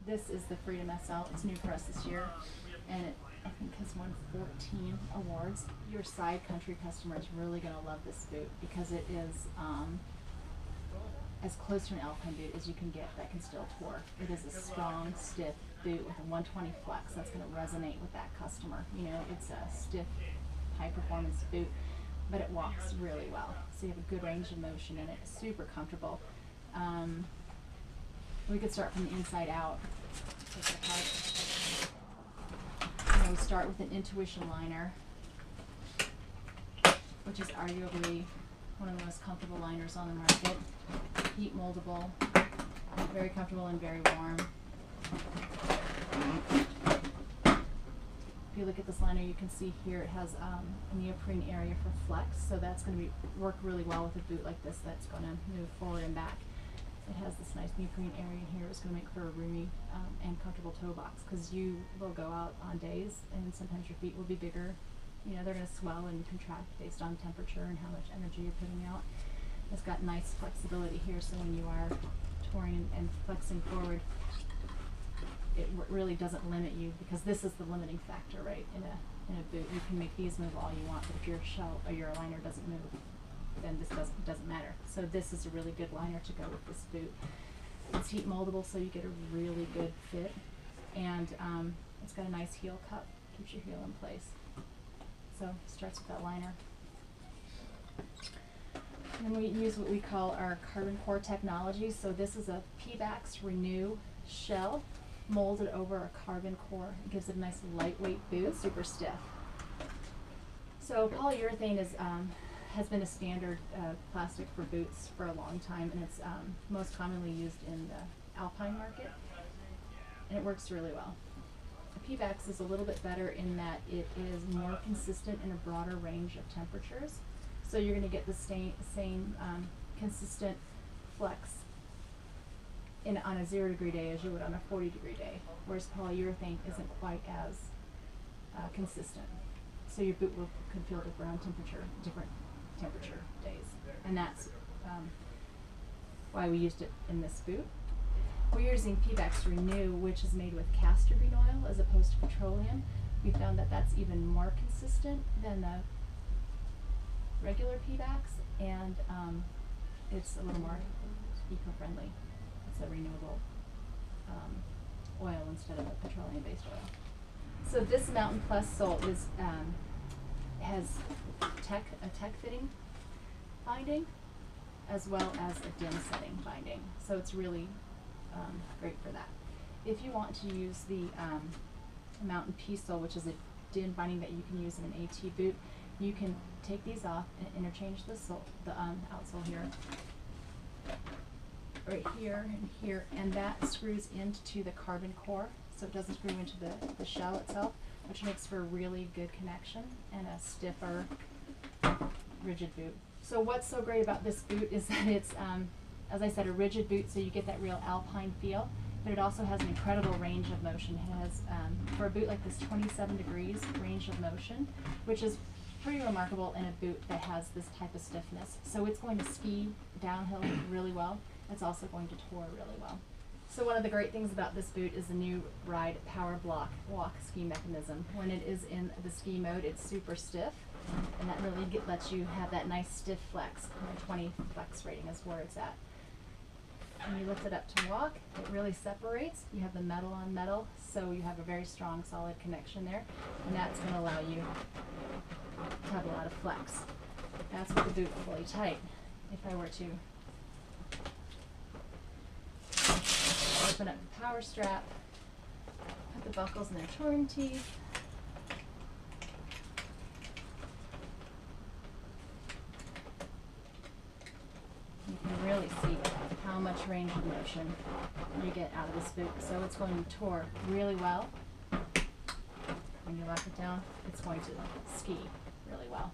This is the Freedom SL. It's new for us this year, and it, I think, has won 14 awards. Your side country customer is really going to love this boot because it is as close to an alpine boot as you can get that can still tour. It is a strong, stiff boot with a 120 flex. That's going to resonate with that customer. You know, it's a stiff, high-performance boot, but it walks really well. So you have a good range of motion in it. It's super comfortable. We could start from the inside out. We start with an Intuition liner, which is arguably one of the most comfortable liners on the market. Heat moldable, very comfortable and very warm. If you look at this liner, you can see here it has a neoprene area for flex, so that's going to work really well with a boot like this that's going to move forward and back. It has this nice neoprene area in here. It's going to make for a roomy and comfortable toe box, because you will go out on days and sometimes your feet will be bigger. You know, they're going to swell and contract based on temperature and how much energy you're putting out. It's got nice flexibility here, so when you are touring and flexing forward, it really doesn't limit you, because this is the limiting factor, right? In a boot, you can make these move all you want, but if your shell or your liner doesn't move, then this doesn't matter. So this is a really good liner to go with this boot. It's heat moldable, so you get a really good fit, and it's got a nice heel cup, keeps your heel in place. So it starts with that liner. And then we use what we call our carbon core technology. So this is a Pebax Renew shell molded over a carbon core. It gives it a nice lightweight boot, super stiff. So polyurethane is has been a standard plastic for boots for a long time, and it's most commonly used in the alpine market, and it works really well. The Pebax is a little bit better in that it is more consistent in a broader range of temperatures, so you're going to get the same consistent flex on a 0 degree day as you would on a 40 degree day, whereas polyurethane isn't quite as consistent. So your boot could feel different temperature days, and that's why we used it in this boot. We're using Pebax Renew, which is made with castor bean oil as opposed to petroleum. We found that that's even more consistent than the regular Pebax, and it's a little more eco-friendly. It's a renewable oil instead of a petroleum-based oil. So this Mountain Plus sole is has a tech fitting binding as well as a dim setting binding. So it's really great for that. If you want to use the Mountain P sole, which is a dim binding that you can use in an AT boot, you can take these off and interchange the sole, the outsole here, right here and here, and that screws into the carbon core, so it doesn't screw into the shell itself, which makes for a really good connection and a stiffer, rigid boot. So what's so great about this boot is that it's, as I said, a rigid boot, so you get that real alpine feel, but it also has an incredible range of motion. It has, for a boot like this, 27 degrees range of motion, which is pretty remarkable in a boot that has this type of stiffness. So it's going to ski downhill really well. It's also going to tour really well. So one of the great things about this boot is the new Ride Power Block walk ski mechanism. When it is in the ski mode, it's super stiff, and that really lets you have that nice stiff flex. 20 flex rating is where it's at. When you lift it up to walk, it really separates. You have the metal on metal, so you have a very strong, solid connection there, and that's going to allow you to have a lot of flex. That's with the boot fully tight. If I were to open up the power strap, put the buckles in their touring teeth, you can really see how much range of motion you get out of this boot. So it's going to tour really well. When you lock it down, it's going to ski really well.